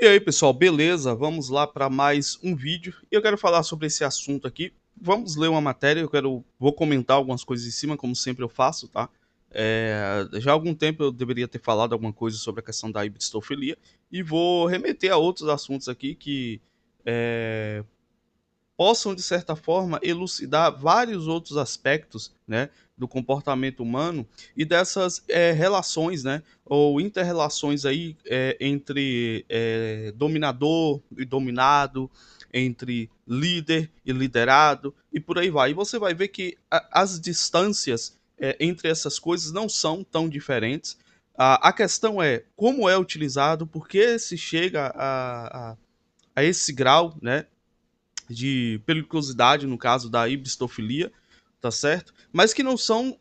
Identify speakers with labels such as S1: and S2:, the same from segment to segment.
S1: E aí, pessoal, beleza? Vamos lá para mais um vídeo. E eu quero falar sobre esse assunto aqui. Vamos ler uma matéria, vou comentar algumas coisas em cima, como sempre eu faço, tá? Já há algum tempo eu deveria ter falado alguma coisa sobre a questão da hibristofilia e vou remeter a outros assuntos aqui que eh, possam, de certa forma, elucidar vários outros aspectos, né, do comportamento humano e dessas relações, né, ou interrelações aí entre dominador e dominado, entre líder e liderado e por aí vai. E você vai ver que as distâncias entre essas coisas não são tão diferentes. A questão é como é utilizado, por que se chega a esse grau, né, de periculosidade, no caso da hibristofilia, tá certo? Mas que não são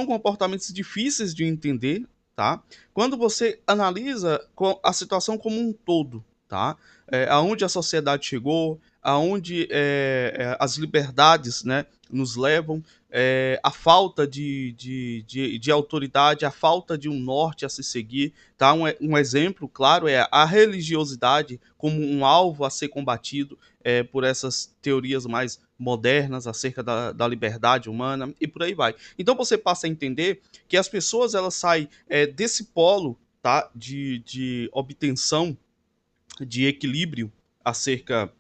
S1: comportamentos difíceis de entender, tá? Quando você analisa a situação como um todo, tá? Aonde a sociedade chegou, aonde as liberdades, né, nos levam, a falta de autoridade, a falta de um norte a se seguir, tá? Um exemplo claro é a religiosidade como um alvo a ser combatido, por essas teorias mais modernas acerca da liberdade humana e por aí vai. Então você passa a entender que as pessoas elas saem desse polo, tá, de obtenção de equilíbrio acerca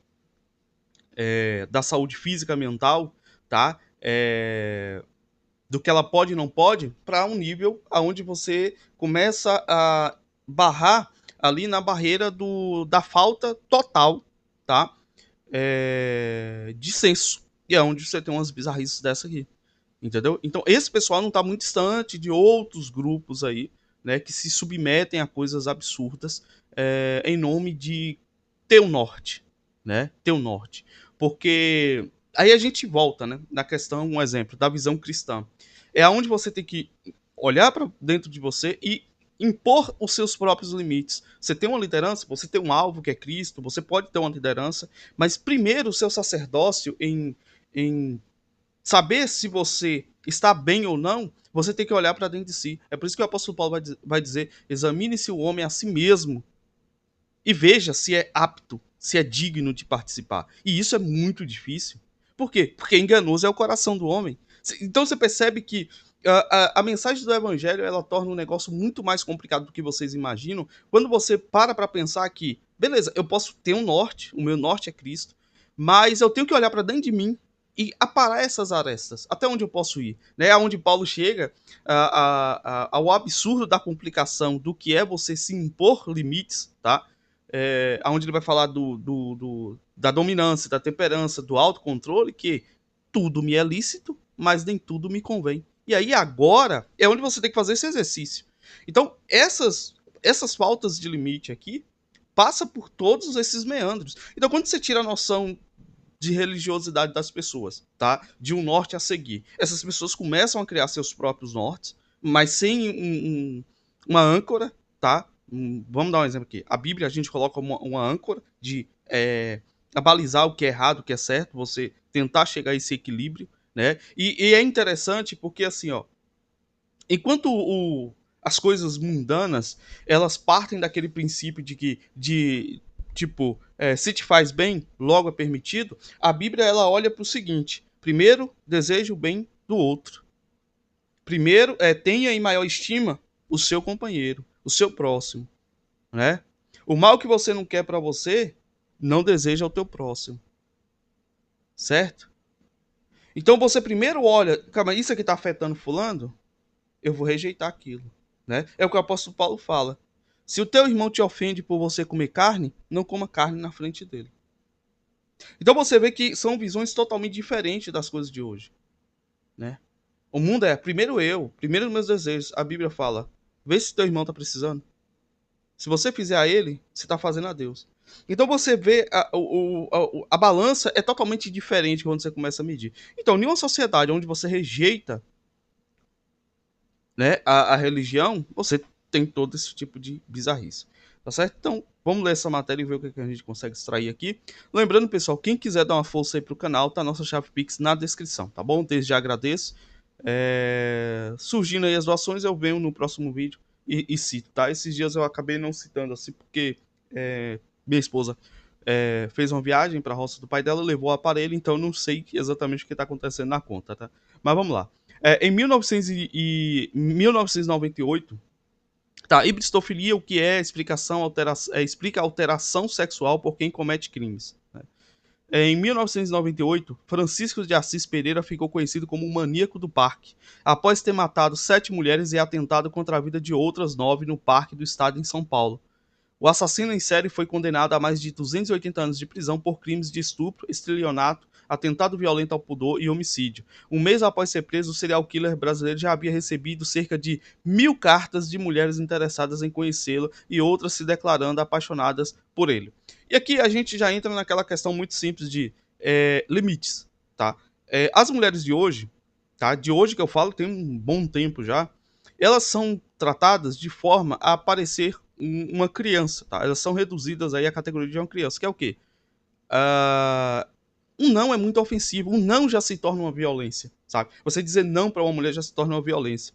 S1: da saúde física e mental, tá? Do que ela pode e não pode, para um nível aonde você começa a barrar ali na barreira da falta total, tá? De senso. E é onde você tem umas bizarrices dessa aqui. Entendeu? Então, esse pessoal não está muito distante de outros grupos aí, né, que se submetem a coisas absurdas em nome de ter o norte, né? Ter o norte. Porque aí a gente volta, né, na questão, um exemplo, da visão cristã. É aonde você tem que olhar para dentro de você e impor os seus próprios limites. Você tem uma liderança, você tem um alvo que é Cristo, você pode ter uma liderança, mas primeiro o seu sacerdócio em saber se você está bem ou não, você tem que olhar para dentro de si. É por isso que o apóstolo Paulo vai dizer: examine-se o homem a si mesmo e veja se é apto, se é digno de participar. E isso é muito difícil. Por quê? Porque enganoso é o coração do homem. Então você percebe que a mensagem do evangelho ela torna um negócio muito mais complicado do que vocês imaginam quando você para pensar que, beleza, eu posso ter um norte, o meu norte é Cristo, mas eu tenho que olhar para dentro de mim e aparar essas arestas, até onde eu posso ir, né? Aonde Paulo chega ao absurdo da complicação do que é você se impor limites, tá? Onde ele vai falar da dominância, da temperança, do autocontrole, que tudo me é lícito, mas nem tudo me convém. E aí agora é onde você tem que fazer esse exercício. Então, essas faltas de limite aqui passa por todos esses meandros. Então, quando você tira a noção de religiosidade das pessoas, tá? De um norte a seguir, essas pessoas começam a criar seus próprios nortes, mas sem uma âncora, tá? Vamos dar um exemplo aqui. A Bíblia a gente coloca uma âncora de abalizar o que é errado, o que é certo, você tentar chegar a esse equilíbrio, né? E é interessante porque assim, ó, enquanto as coisas mundanas elas partem daquele princípio de que tipo se te faz bem logo é permitido, a Bíblia ela olha para o seguinte: primeiro deseja o bem do outro, primeiro tenha em maior estima o seu companheiro, o seu próximo, né? O mal que você não quer para você não deseja ao teu próximo, certo? Então você primeiro olha, calma, isso aqui está afetando fulano, eu vou rejeitar aquilo, né? É o que o apóstolo Paulo fala. Se o teu irmão te ofende por você comer carne, não coma carne na frente dele. Então você vê que são visões totalmente diferentes das coisas de hoje, né? O mundo é primeiro eu, primeiro meus desejos. A Bíblia fala: vê se teu irmão está precisando. Se você fizer a ele, você está fazendo a Deus. Então você vê a balança é totalmente diferente quando você começa a medir. Então, em uma sociedade onde você rejeita, né, a religião, você tem todo esse tipo de bizarrice. Tá certo? Então, vamos ler essa matéria e ver o que a gente consegue extrair aqui. Lembrando, pessoal, quem quiser dar uma força aí pro canal, tá a nossa chave Pix na descrição, tá bom? Desde já agradeço. Surgindo aí as doações, eu venho no próximo vídeo e cito, tá? Esses dias eu acabei não citando assim, porque minha esposa fez uma viagem para a roça do pai dela, levou o aparelho, então eu não sei exatamente o que está acontecendo na conta, tá? Mas vamos lá. Em 1998, tá, hibristofilia, o que é explica alteração sexual por quem comete crimes, né? Em 1998, Francisco de Assis Pereira ficou conhecido como o maníaco do parque, após ter matado 7 mulheres e atentado contra a vida de outras 9 no parque do estado em São Paulo. O assassino em série foi condenado a mais de 280 anos de prisão por crimes de estupro, estelionato, atentado violento ao pudor e homicídio. Um mês após ser preso, o serial killer brasileiro já havia recebido cerca de 1.000 cartas de mulheres interessadas em conhecê-lo e outras se declarando apaixonadas por ele. E aqui a gente já entra naquela questão muito simples de limites, tá? As mulheres de hoje, tá? De hoje que eu falo, tem um bom tempo já, elas são tratadas de forma a parecer uma criança, tá? Elas são reduzidas aí à categoria de uma criança, que é o quê? Um não é muito ofensivo, um não já se torna uma violência, sabe? Você dizer não para uma mulher já se torna uma violência.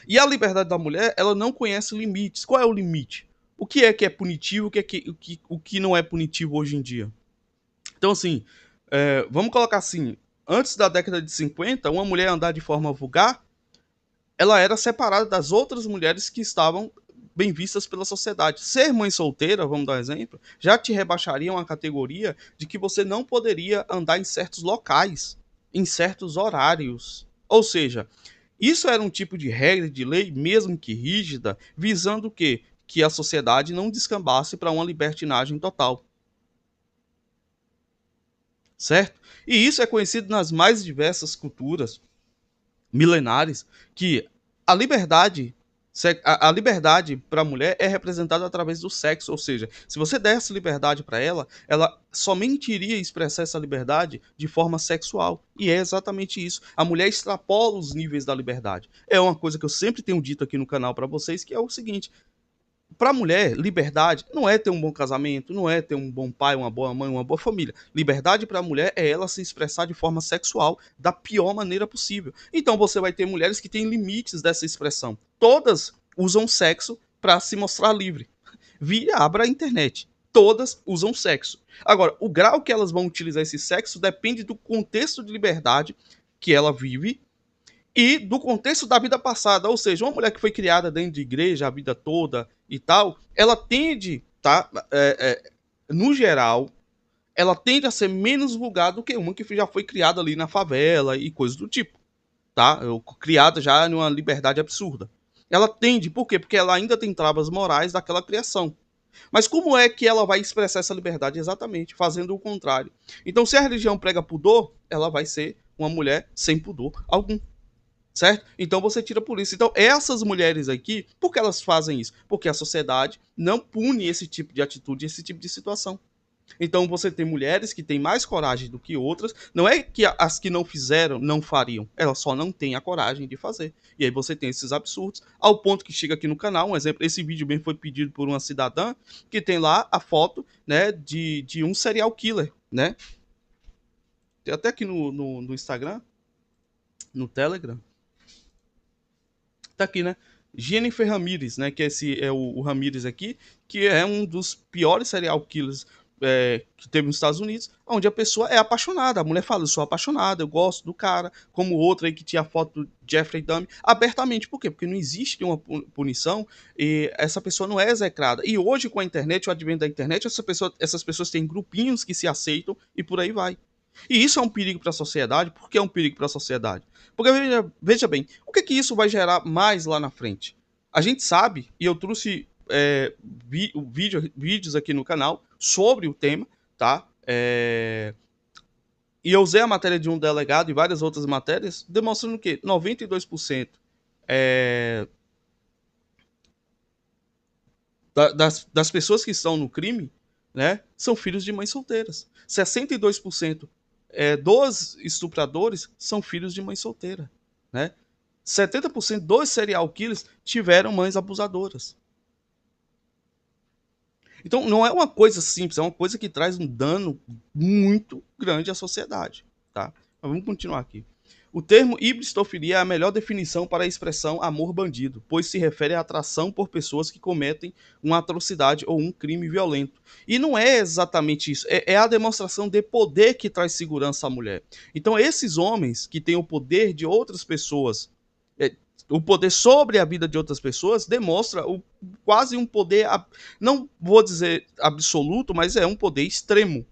S1: E a liberdade da mulher, ela não conhece limites. Qual é o limite? O que é punitivo, o que não é punitivo hoje em dia? Então, assim, vamos colocar assim, antes da década de 50, uma mulher andar de forma vulgar, ela era separada das outras mulheres que estavam bem vistas pela sociedade. Ser mãe solteira, vamos dar um exemplo, já te rebaixaria uma categoria de que você não poderia andar em certos locais, em certos horários. Ou seja, isso era um tipo de regra de lei, mesmo que rígida, visando o quê? Que a sociedade não descambasse para uma libertinagem total. Certo? E isso é conhecido nas mais diversas culturas milenares, que a liberdade a liberdade para a mulher é representada através do sexo, ou seja, se você desse liberdade para ela, ela somente iria expressar essa liberdade de forma sexual. E é exatamente isso. A mulher extrapola os níveis da liberdade. É uma coisa que eu sempre tenho dito aqui no canal para vocês, que é o seguinte: para a mulher, liberdade não é ter um bom casamento, não é ter um bom pai, uma boa mãe, uma boa família. Liberdade para a mulher é ela se expressar de forma sexual da pior maneira possível. Então você vai ter mulheres que têm limites dessa expressão. Todas usam sexo para se mostrar livre. Abra a internet. Todas usam sexo. Agora, o grau que elas vão utilizar esse sexo depende do contexto de liberdade que ela vive e do contexto da vida passada, ou seja, uma mulher que foi criada dentro de igreja a vida toda e tal, ela tende, tá, no geral, ela tende a ser menos vulgar do que uma que já foi criada ali na favela e coisas do tipo, tá? Criada já numa liberdade absurda. Ela tende, por quê? Porque ela ainda tem travas morais daquela criação. Mas como é que ela vai expressar essa liberdade? Exatamente, fazendo o contrário. Então, se a religião prega pudor, ela vai ser uma mulher sem pudor algum. Certo? Então você tira por isso. Então, essas mulheres aqui, por que elas fazem isso? Porque a sociedade não pune esse tipo de atitude, esse tipo de situação. Então você tem mulheres que têm mais coragem do que outras. Não é que as que não fizeram não fariam, elas só não têm a coragem de fazer. E aí você tem esses absurdos, ao ponto que chega aqui no canal, um exemplo, esse vídeo bem foi pedido por uma cidadã, que tem lá a foto, né, de um serial killer, né? Tem até aqui no Instagram, no Telegram. Tá aqui, né? Jennifer Ramirez, né? Que esse é o Ramirez aqui, que é um dos piores serial killers que teve nos Estados Unidos, onde a pessoa é apaixonada. A mulher fala, eu sou apaixonada, eu gosto do cara, como outra aí que tinha a foto do Jeffrey Dahmer, abertamente. Por quê? Porque não existe uma punição e essa pessoa não é execrada. E hoje, com a internet, o advento da internet, essas pessoas têm grupinhos que se aceitam e por aí vai. E isso é um perigo para a sociedade. Por que é um perigo para a sociedade? Porque, veja bem, o que isso vai gerar mais lá na frente? A gente sabe, e eu trouxe vídeos aqui no canal sobre o tema, tá? E eu usei a matéria de um delegado e várias outras matérias, demonstrando que 92% das pessoas que estão no crime, né, são filhos de mães solteiras. 62% dos estupradores são filhos de mãe solteira, né? 70% dos serial killers tiveram mães abusadoras. Então não é uma coisa simples, é uma coisa que traz um dano muito grande à sociedade, tá? Mas vamos continuar aqui. O termo hibristofilia é a melhor definição para a expressão amor bandido, pois se refere à atração por pessoas que cometem uma atrocidade ou um crime violento. E não é exatamente isso, é a demonstração de poder que traz segurança à mulher. Então, esses homens que têm o poder de outras pessoas, é, o poder sobre a vida de outras pessoas, demonstra quase um poder, não vou dizer absoluto, mas é um poder extremo.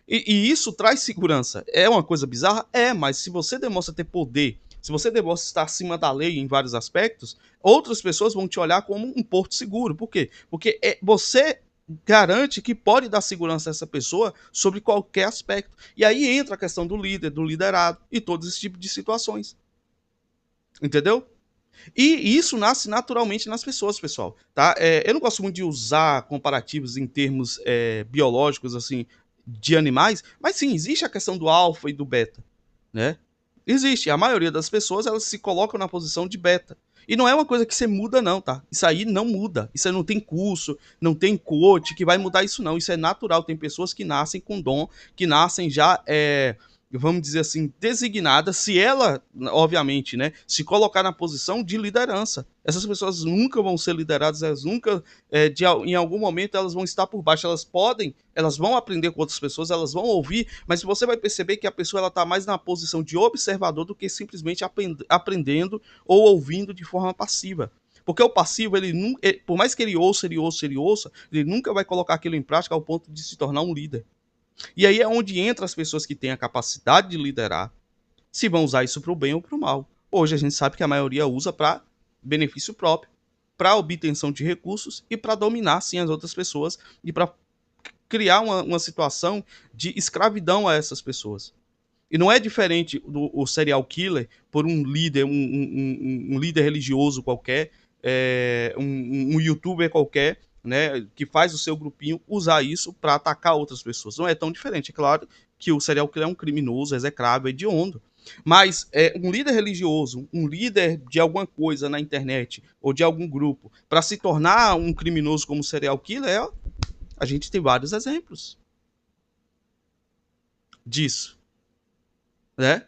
S1: E isso traz segurança. É uma coisa bizarra? É, mas se você demonstra ter poder, se você demonstra estar acima da lei em vários aspectos, outras pessoas vão te olhar como um porto seguro. Por quê? Porque você garante que pode dar segurança a essa pessoa sobre qualquer aspecto. E aí entra a questão do líder, do liderado e todo esse tipo de situações. Entendeu? E isso nasce naturalmente nas pessoas, pessoal. Tá? Eu não gosto muito de usar comparativos em termos biológicos, assim, de animais, mas sim, existe a questão do alfa e do beta, né? Existe. A maioria das pessoas, elas se colocam na posição de beta. E não é uma coisa que você muda, não, tá? Isso aí não muda. Isso aí não tem curso, não tem coach que vai mudar isso, não. Isso é natural. Tem pessoas que nascem com dom, que nascem já vamos dizer assim, designada, se ela, obviamente, né, se colocar na posição de liderança. Essas pessoas nunca vão ser lideradas, elas nunca, em algum momento, elas vão estar por baixo, elas vão aprender com outras pessoas, elas vão ouvir, mas você vai perceber que a pessoa ela está mais na posição de observador do que simplesmente aprendendo ou ouvindo de forma passiva. Porque o passivo, por mais que ele ouça, ele nunca vai colocar aquilo em prática ao ponto de se tornar um líder. E aí é onde entra as pessoas que têm a capacidade de liderar, se vão usar isso para o bem ou para o mal. Hoje a gente sabe que a maioria usa para benefício próprio, para obtenção de recursos e para dominar sim as outras pessoas e para criar uma situação de escravidão a essas pessoas. E não é diferente do serial killer por um líder, um líder religioso qualquer, um youtuber qualquer, né, que faz o seu grupinho usar isso para atacar outras pessoas. Não é tão diferente. É claro que o serial killer é um criminoso, execrável, hediondo. Mas um líder religioso, um líder de alguma coisa na internet ou de algum grupo, para se tornar um criminoso como serial killer, a gente tem vários exemplos disso, né,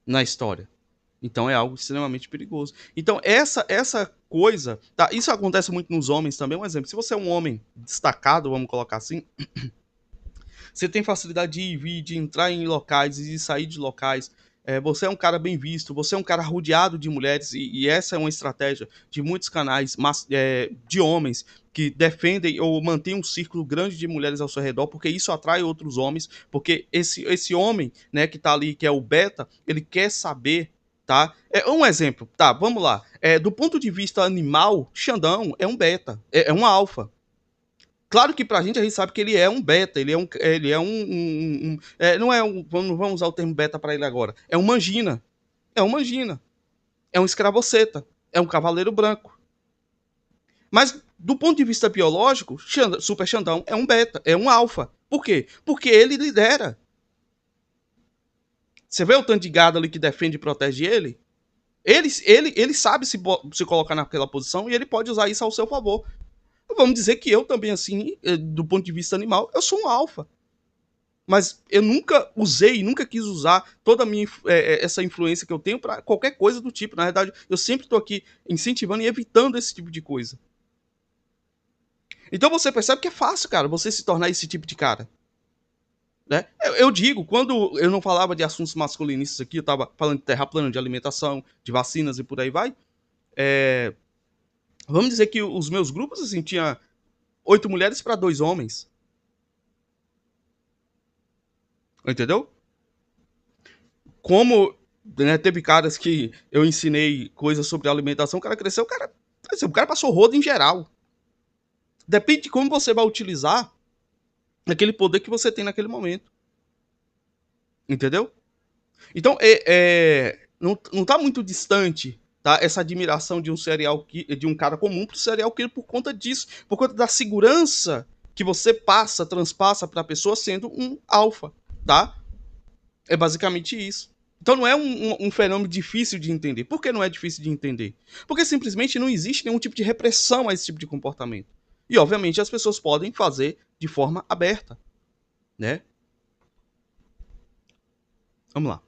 S1: na história. Então é algo extremamente perigoso. Então essa coisa, tá? Isso acontece muito nos homens também. Um exemplo, se você é um homem destacado, vamos colocar assim, você tem facilidade de ir e vir, de entrar em locais e de sair de locais. Você é um cara bem visto, você é um cara rodeado de mulheres, e essa é uma estratégia de muitos canais de homens que defendem ou mantêm um círculo grande de mulheres ao seu redor, porque isso atrai outros homens, porque esse homem, né, que tá ali, que é o beta, ele quer saber, tá? Um exemplo, tá, vamos lá. Do ponto de vista animal, Xandão é um beta, é um alfa. Claro que pra gente, a gente sabe que ele é um beta, não é um, vamos usar o termo beta para ele agora, é um mangina, é um escravoceta, é um cavaleiro branco. Mas do ponto de vista biológico, Super Xandão é um beta, é um alfa. Por quê? Porque ele lidera. Você vê o tanto de gado ali que defende e protege ele? Ele sabe se colocar naquela posição e ele pode usar isso ao seu favor. Vamos dizer que eu também, assim, do ponto de vista animal, eu sou um alfa. Mas eu nunca usei, nunca quis usar toda a minha essa influência que eu tenho para qualquer coisa do tipo. Na verdade, eu sempre estou aqui incentivando e evitando esse tipo de coisa. Então você percebe que é fácil, cara, você se tornar esse tipo de cara. Né? Eu digo, quando eu não falava de assuntos masculinistas aqui, eu estava falando de terra plana, de alimentação, de vacinas e por aí vai. Vamos dizer que os meus grupos, assim, tinha 8 mulheres para 2 homens. Entendeu? Como, né, teve caras que eu ensinei coisas sobre alimentação, o cara cresceu, o cara passou rodo em geral. Depende de como você vai utilizar aquele poder que você tem naquele momento. Entendeu? Então, não tá muito distante, tá, essa admiração de de um cara comum pro serial killer por conta disso, por conta da segurança que você transpassa para a pessoa sendo um alfa, tá? É basicamente isso. Então não é um fenômeno difícil de entender. Por que não é difícil de entender? Porque simplesmente não existe nenhum tipo de repressão a esse tipo de comportamento. E, obviamente, as pessoas podem fazer de forma aberta, né? Vamos lá.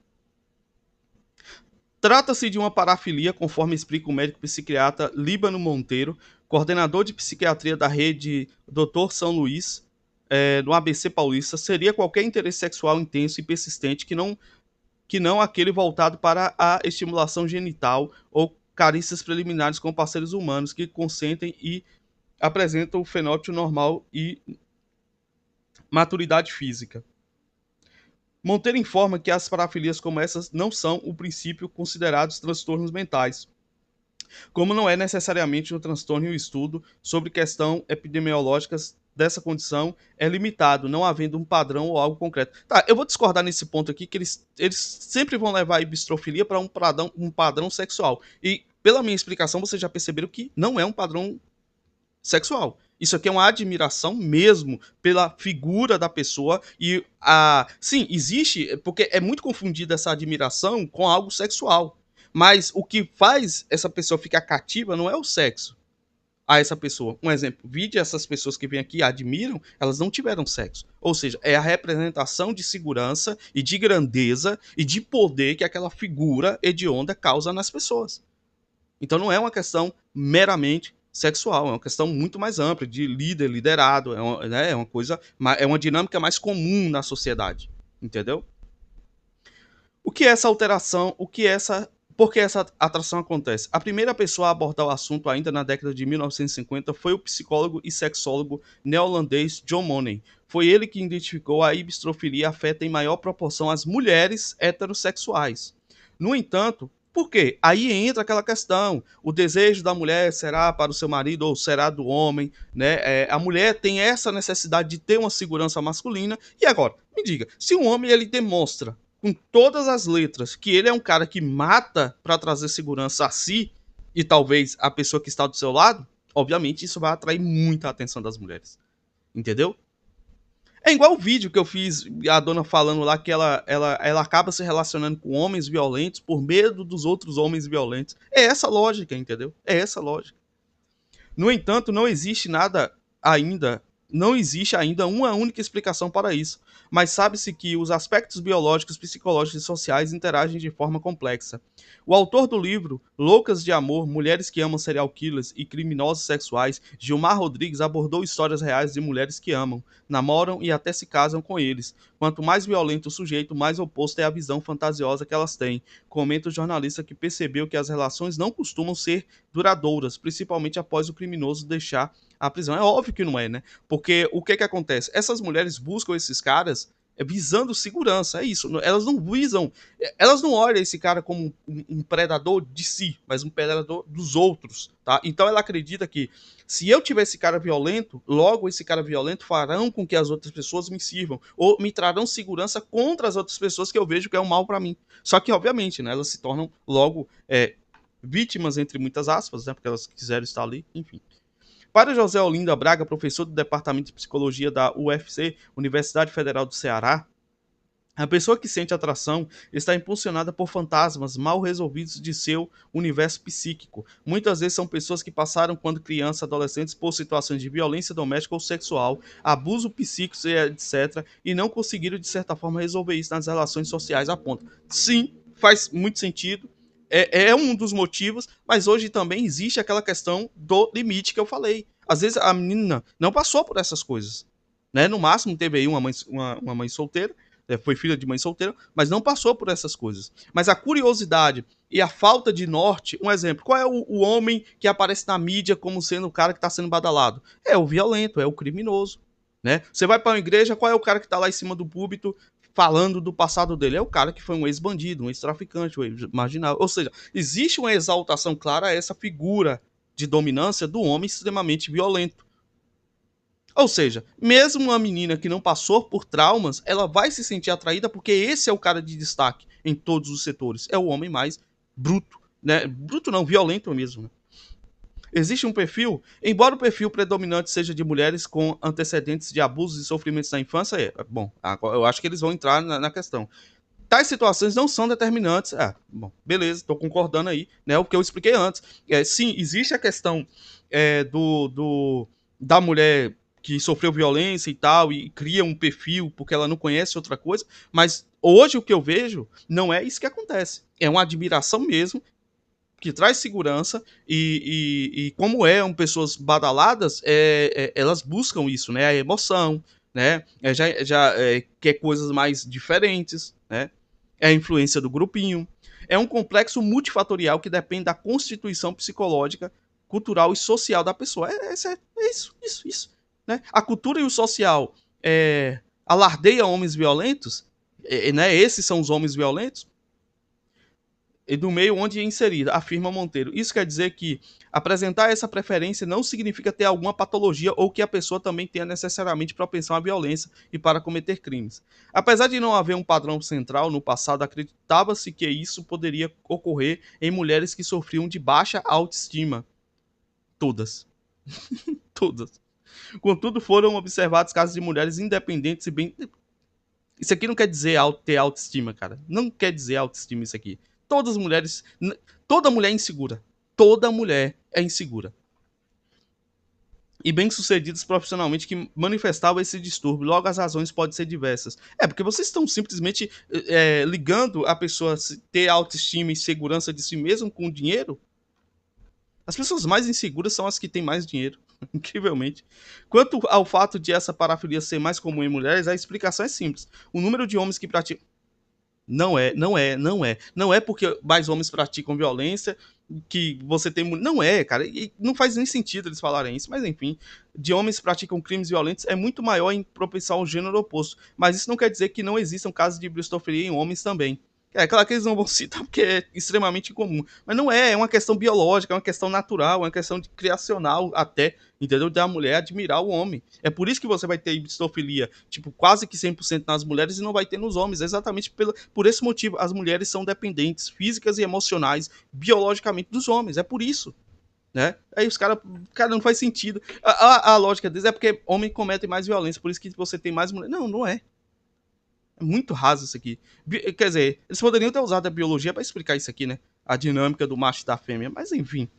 S1: Trata-se de uma parafilia, conforme explica o médico psiquiatra Líbano Monteiro, coordenador de psiquiatria da rede Dr. São Luís, no ABC Paulista. Seria qualquer interesse sexual intenso e persistente que não aquele voltado para a estimulação genital ou carícias preliminares com parceiros humanos que consentem e apresentam o fenótipo normal e maturidade física. Monteiro informa que as parafilias como essas não são, o princípio, considerados transtornos mentais, como não é necessariamente um transtorno e o estudo sobre questão epidemiológicas dessa condição é limitado, não havendo um padrão ou algo concreto. Tá, eu vou discordar nesse ponto aqui, que eles sempre vão levar a ibistrofilia para um padrão sexual. E, pela minha explicação, vocês já perceberam que não é um padrão sexual. Isso aqui é uma admiração mesmo pela figura da pessoa e sim, existe, porque é muito confundida essa admiração com algo sexual. Mas o que faz essa pessoa ficar cativa não é o sexo a essa pessoa. Um exemplo, vide essas pessoas que vêm aqui e admiram, elas não tiveram sexo. Ou seja, é a representação de segurança e de grandeza e de poder que aquela figura hedionda causa nas pessoas. Então não é uma questão meramente sexual, é uma questão muito mais ampla, de líder, liderado, é uma coisa, é uma dinâmica mais comum na sociedade, entendeu? O que é essa alteração, por que essa atração acontece? A primeira pessoa a abordar o assunto ainda na década de 1950 foi o psicólogo e sexólogo neerlandês John Money. Foi ele que identificou a ibistrofilia afeta em maior proporção as mulheres heterossexuais. No entanto, por quê? Aí entra aquela questão: o desejo da mulher será para o seu marido ou será do homem, né? A mulher tem essa necessidade de ter uma segurança masculina. E agora, me diga, se um homem ele demonstra com todas as letras que ele é um cara que mata para trazer segurança a si e talvez a pessoa que está do seu lado, obviamente isso vai atrair muita atenção das mulheres. Entendeu? É igual o vídeo que eu fiz, a dona falando lá que ela acaba se relacionando com homens violentos por medo dos outros homens violentos. É essa lógica, entendeu? É essa lógica. No entanto, não existe ainda uma única explicação para isso, mas sabe-se que os aspectos biológicos, psicológicos e sociais interagem de forma complexa. O autor do livro Loucas de Amor, Mulheres que Amam Serial Killers e Criminosos Sexuais, Gilmar Rodrigues, abordou histórias reais de mulheres que amam, namoram e até se casam com eles. Quanto mais violento o sujeito, mais oposto é a visão fantasiosa que elas têm. Comenta o jornalista que percebeu que as relações não costumam ser duradouras, principalmente após o criminoso deixar a prisão. É óbvio que não é, né? Porque o que acontece? Essas mulheres buscam esses caras visando segurança, é isso. Elas não visam, elas não olham esse cara como um predador de si, mas um predador dos outros, tá? Então ela acredita que se eu tiver esse cara violento, logo esse cara violento farão com que as outras pessoas me sirvam ou me trarão segurança contra as outras pessoas que eu vejo que é um mal para mim. Só que obviamente, né, elas se tornam logo vítimas entre muitas aspas, né, porque elas quiseram estar ali, enfim. Para José Olinda Braga, professor do Departamento de Psicologia da UFC, Universidade Federal do Ceará, a pessoa que sente atração está impulsionada por fantasmas mal resolvidos de seu universo psíquico. Muitas vezes são pessoas que passaram, quando crianças, adolescentes, por situações de violência doméstica ou sexual, abuso psíquico, etc., e não conseguiram, de certa forma, resolver isso nas relações sociais a ponto. Sim, faz muito sentido. É um dos motivos, mas hoje também existe aquela questão do limite que eu falei. Às vezes a menina não passou por essas coisas, né? No máximo teve aí uma mãe solteira, foi filha de mãe solteira, mas não passou por essas coisas. Mas a curiosidade e a falta de norte, um exemplo, qual é o homem que aparece na mídia como sendo o cara que está sendo badalado? É o violento, é o criminoso, né? Você vai para uma igreja, qual é o cara que está lá em cima do púlpito falando do passado dele? É o cara que foi um ex-bandido, um ex-traficante, um ex-marginal. Ou seja, existe uma exaltação clara a essa figura de dominância do homem extremamente violento. Ou seja, mesmo uma menina que não passou por traumas, ela vai se sentir atraída porque esse é o cara de destaque em todos os setores. É o homem mais bruto, né? Bruto não, violento mesmo, né? Existe um perfil, embora o perfil predominante seja de mulheres com antecedentes de abusos e sofrimentos na infância, bom, eu acho que eles vão entrar na questão. Tais situações não são determinantes. Bom, beleza, estou concordando aí, né? O que eu expliquei antes. Sim, existe a questão da mulher que sofreu violência e tal, e cria um perfil porque ela não conhece outra coisa, mas Hoje o que eu vejo não é isso que acontece. É uma admiração mesmo, que traz segurança e como pessoas badaladas, elas buscam isso, né? A emoção, né? Quer coisas mais diferentes, né? É a influência do grupinho. É um complexo multifatorial que depende da constituição psicológica, cultural e social da pessoa. É isso. Né? A cultura e o social alardeia homens violentos, né? Esses são os homens violentos, e do meio onde é inserida, afirma Monteiro. Isso quer dizer que apresentar essa preferência não significa ter alguma patologia ou que a pessoa também tenha necessariamente propensão à violência e para cometer crimes. Apesar de não haver um padrão central, no passado acreditava-se que isso poderia ocorrer em mulheres que sofriam de baixa autoestima. Todas. Todas. Contudo, foram observados casos de mulheres independentes e bem. Isso aqui não quer dizer ter autoestima, cara. Não quer dizer autoestima isso aqui. Todas as mulheres. Toda mulher é insegura. Toda mulher é insegura. E bem-sucedidos profissionalmente que manifestavam esse distúrbio. Logo, as razões podem ser diversas. Porque vocês estão simplesmente ligando a pessoa a ter autoestima e segurança de si mesmo com dinheiro? As pessoas mais inseguras são as que têm mais dinheiro, incrivelmente. Quanto ao fato de essa parafilia ser mais comum em mulheres, a explicação é simples. O número de homens que praticam. Não é porque mais homens praticam violência que você tem. Não é, cara. E não faz nem sentido eles falarem isso. Mas enfim, de homens que praticam crimes violentos é muito maior em propensão ao gênero oposto. Mas isso não quer dizer que não existam casos de bristofilia em homens também. É claro que eles não vão citar porque é extremamente incomum. Mas não é uma questão biológica, é uma questão natural, é uma questão de criacional até, entendeu? Da mulher admirar o homem. É por isso que você vai ter bistofilia, tipo, quase que 100% nas mulheres e não vai ter nos homens. É exatamente por esse motivo. As mulheres são dependentes físicas e emocionais, biologicamente, dos homens. É por isso. Né? Aí os caras, cara, não faz sentido. A lógica deles é porque homem comete mais violência, por isso que você tem mais mulher. Não, não é. É muito raso isso aqui. Quer dizer, eles poderiam ter usado a biologia para explicar isso aqui, né? A dinâmica do macho e da fêmea. Mas enfim,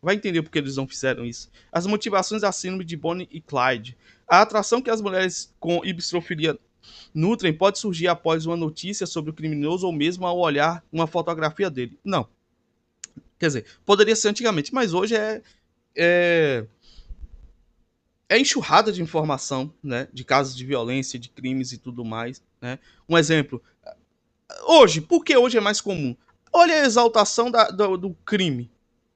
S1: vai entender porque eles não fizeram isso. As motivações da síndrome de Bonnie e Clyde. A atração que as mulheres com ibistrofilia nutrem pode surgir após uma notícia sobre o criminoso ou mesmo ao olhar uma fotografia dele. Não. Quer dizer, poderia ser antigamente, mas hoje é enxurrada de informação, né? De casos de violência, de crimes e tudo mais, né? Um exemplo. Hoje, por que hoje é mais comum? Olha a exaltação do crime.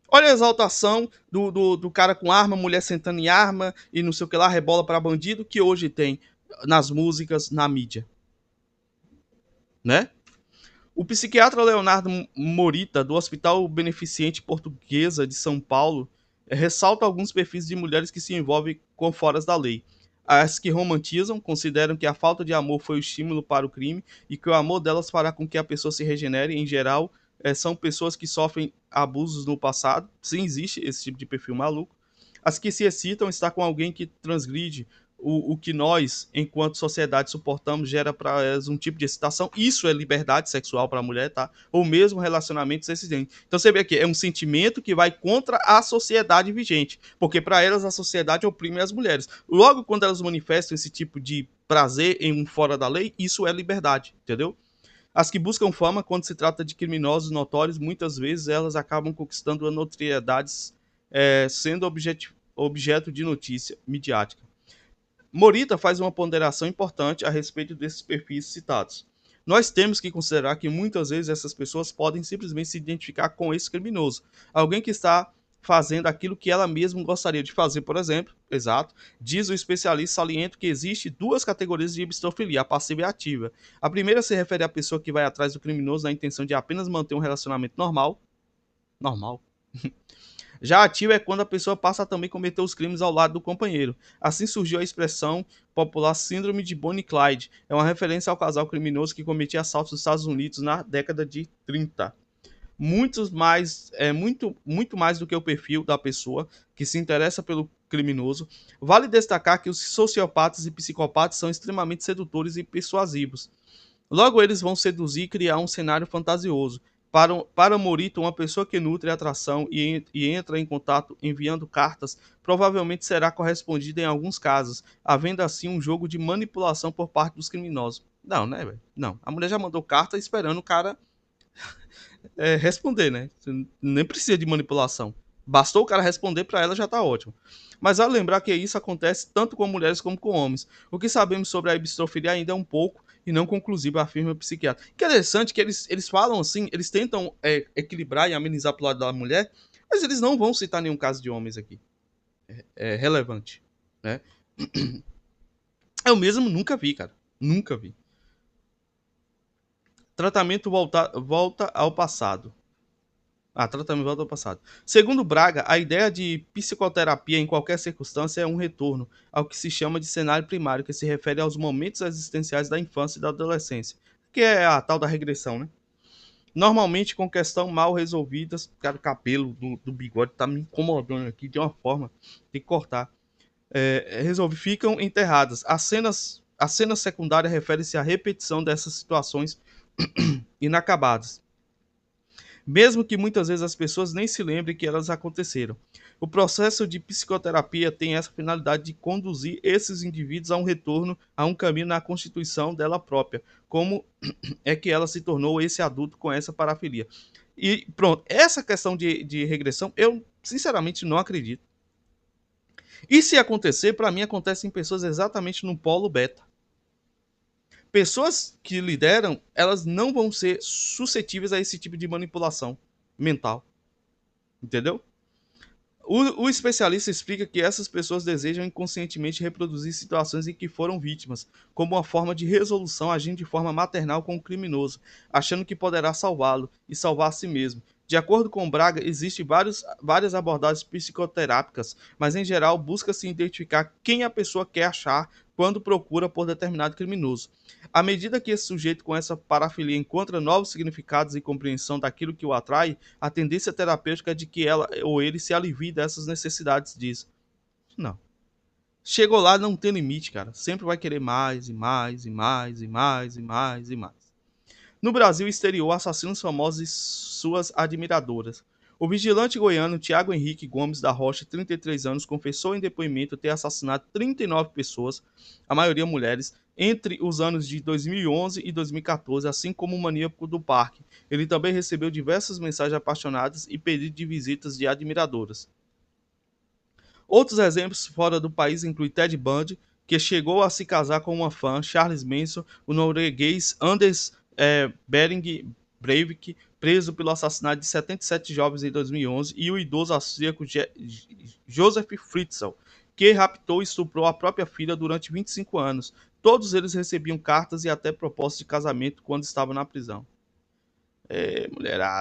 S1: Olha a exaltação do cara com arma, mulher sentando em arma e não sei o que lá, rebola para bandido, que hoje tem nas músicas, na mídia. Né? O psiquiatra Leonardo Morita, do Hospital Beneficente Portuguesa de São Paulo, ressalta alguns perfis de mulheres que se envolvem com foras da lei. As que romantizam, consideram que a falta de amor foi o estímulo para o crime e que o amor delas fará com que a pessoa se regenere. Em geral, são pessoas que sofrem abusos no passado. Sim, existe esse tipo de perfil maluco. As que se excitam estar com alguém que transgride o que nós, enquanto sociedade, suportamos, gera para elas um tipo de excitação. Isso é liberdade sexual para a mulher, tá? Ou mesmo relacionamentos excedentes. Então você vê aqui, é um sentimento que vai contra a sociedade vigente, porque para elas a sociedade oprime as mulheres. Logo, quando elas manifestam esse tipo de prazer em um fora da lei, isso é liberdade, entendeu? As que buscam fama, quando se trata de criminosos notórios, muitas vezes elas acabam conquistando a notoriedade, sendo objeto de notícia midiática. Morita faz uma ponderação importante a respeito desses perfis citados. Nós temos que considerar que muitas vezes essas pessoas podem simplesmente se identificar com esse criminoso. Alguém que está fazendo aquilo que ela mesma gostaria de fazer, por exemplo. Exato. Diz o especialista saliento que existe duas categorias de epistofilia, a passiva e a ativa. A primeira se refere à pessoa que vai atrás do criminoso na intenção de apenas manter um relacionamento normal. Normal. Já ativa é quando a pessoa passa a também cometer os crimes ao lado do companheiro. Assim surgiu a expressão popular Síndrome de Bonnie e Clyde. É uma referência ao casal criminoso que cometia assaltos nos Estados Unidos na década de 30. Muito mais do que o perfil da pessoa que se interessa pelo criminoso. Vale destacar que os sociopatas e psicopatas são extremamente sedutores e persuasivos. Logo, eles vão seduzir e criar um cenário fantasioso. Para Morito, uma pessoa que nutre atração e entra em contato enviando cartas provavelmente será correspondida em alguns casos, havendo assim um jogo de manipulação por parte dos criminosos. Não, né, velho? Não. A mulher já mandou carta esperando o cara responder, né? Você nem precisa de manipulação. Bastou o cara responder para ela, já tá ótimo. Mas ao lembrar que isso acontece tanto com mulheres como com homens. O que sabemos sobre a epistofilia ainda é um pouco e não conclusivo, afirma o psiquiatra. Interessante que eles falam assim, eles tentam equilibrar e amenizar pro lado da mulher, mas eles não vão citar nenhum caso de homens aqui. É relevante, né? Eu mesmo nunca vi, cara. Nunca vi. Tratamento volta ao passado. Tratamento volta ao passado. Segundo Braga, a ideia de psicoterapia em qualquer circunstância é um retorno ao que se chama de cenário primário, que se refere aos momentos existenciais da infância e da adolescência, que é a tal da regressão, né? Normalmente com questão mal resolvidas, cara, o cabelo do bigode tá me incomodando aqui de uma forma, tem que cortar. Ficam enterradas. A cena secundária refere-se à repetição dessas situações inacabadas, mesmo que muitas vezes as pessoas nem se lembrem que elas aconteceram. O processo de psicoterapia tem essa finalidade de conduzir esses indivíduos a um retorno, a um caminho na constituição dela própria, como é que ela se tornou esse adulto com essa parafilia. E pronto, essa questão de regressão, eu sinceramente não acredito. E se acontecer, para mim acontece em pessoas exatamente no polo beta. Pessoas que lideram, elas não vão ser suscetíveis a esse tipo de manipulação mental. Entendeu? O especialista explica que essas pessoas desejam inconscientemente reproduzir situações em que foram vítimas, como uma forma de resolução agindo de forma maternal com o criminoso, achando que poderá salvá-lo e salvar a si mesmo. De acordo com Braga, existem várias abordagens psicoterápicas, mas em geral busca-se identificar quem a pessoa quer achar quando procura por determinado criminoso. À medida que esse sujeito com essa parafilia encontra novos significados e compreensão daquilo que o atrai, a tendência terapêutica é de que ela ou ele se alivie dessas necessidades disso. Não. Chegou lá, não tem limite, cara. Sempre vai querer mais e mais e mais e mais e mais e mais. No Brasil exterior, assassinos famosos e suas admiradoras. O vigilante goiano Tiago Henrique Gomes da Rocha, 33 anos, confessou em depoimento ter assassinado 39 pessoas, a maioria mulheres, entre os anos de 2011 e 2014, assim como o maníaco do parque. Ele também recebeu diversas mensagens apaixonadas e pedidos de visitas de admiradoras. Outros exemplos fora do país incluem Ted Bundy, que chegou a se casar com uma fã, Charles Manson, o norueguês Anders Behring Breivik, preso pelo assassinato de 77 jovens em 2011, e o idoso austríaco Josef Fritzl, que raptou e estuprou a própria filha durante 25 anos. Todos eles recebiam cartas e até propostas de casamento quando estavam na prisão.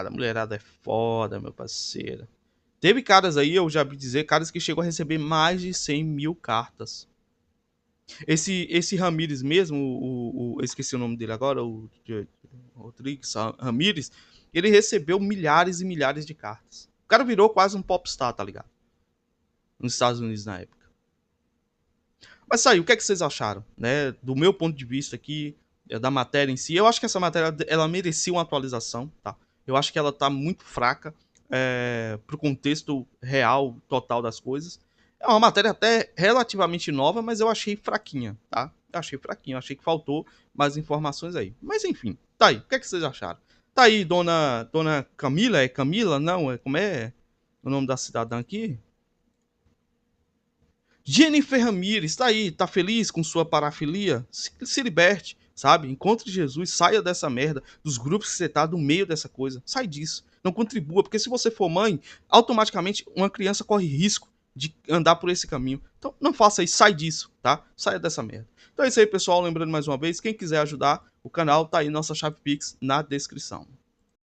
S1: Mulherada é foda, meu parceiro. Teve caras aí, eu já vi dizer, caras que chegou a receber mais de 100 mil cartas. Esse Ramírez mesmo, esqueci o nome dele agora, o Rodrigues Ramírez, ele recebeu milhares e milhares de cartas. O cara virou quase um popstar, tá ligado? Nos Estados Unidos na época. Mas saiu, o que é que vocês acharam? Né? Do meu ponto de vista aqui, da matéria em si, eu acho que essa matéria ela merecia uma atualização, tá? Eu acho que ela tá muito fraca pro contexto real, total das coisas. É uma matéria até relativamente nova, mas eu achei fraquinha, tá? Eu achei fraquinha, eu achei que faltou mais informações aí. Mas enfim, tá aí. O que é que vocês acharam? Tá aí, dona Camila? É Camila? Não, como é o nome da cidadã aqui? Jennifer Ramírez, tá aí, tá feliz com sua parafilia? Se liberte, sabe? Encontre Jesus, saia dessa merda, dos grupos que você tá, do meio dessa coisa. Sai disso. Não contribua, porque se você for mãe, automaticamente uma criança corre risco de andar por esse caminho. Então não faça isso, sai disso, tá? Saia dessa merda. Então é isso aí, pessoal. Lembrando mais uma vez, quem quiser ajudar o canal, tá aí nossa chave Pix na descrição.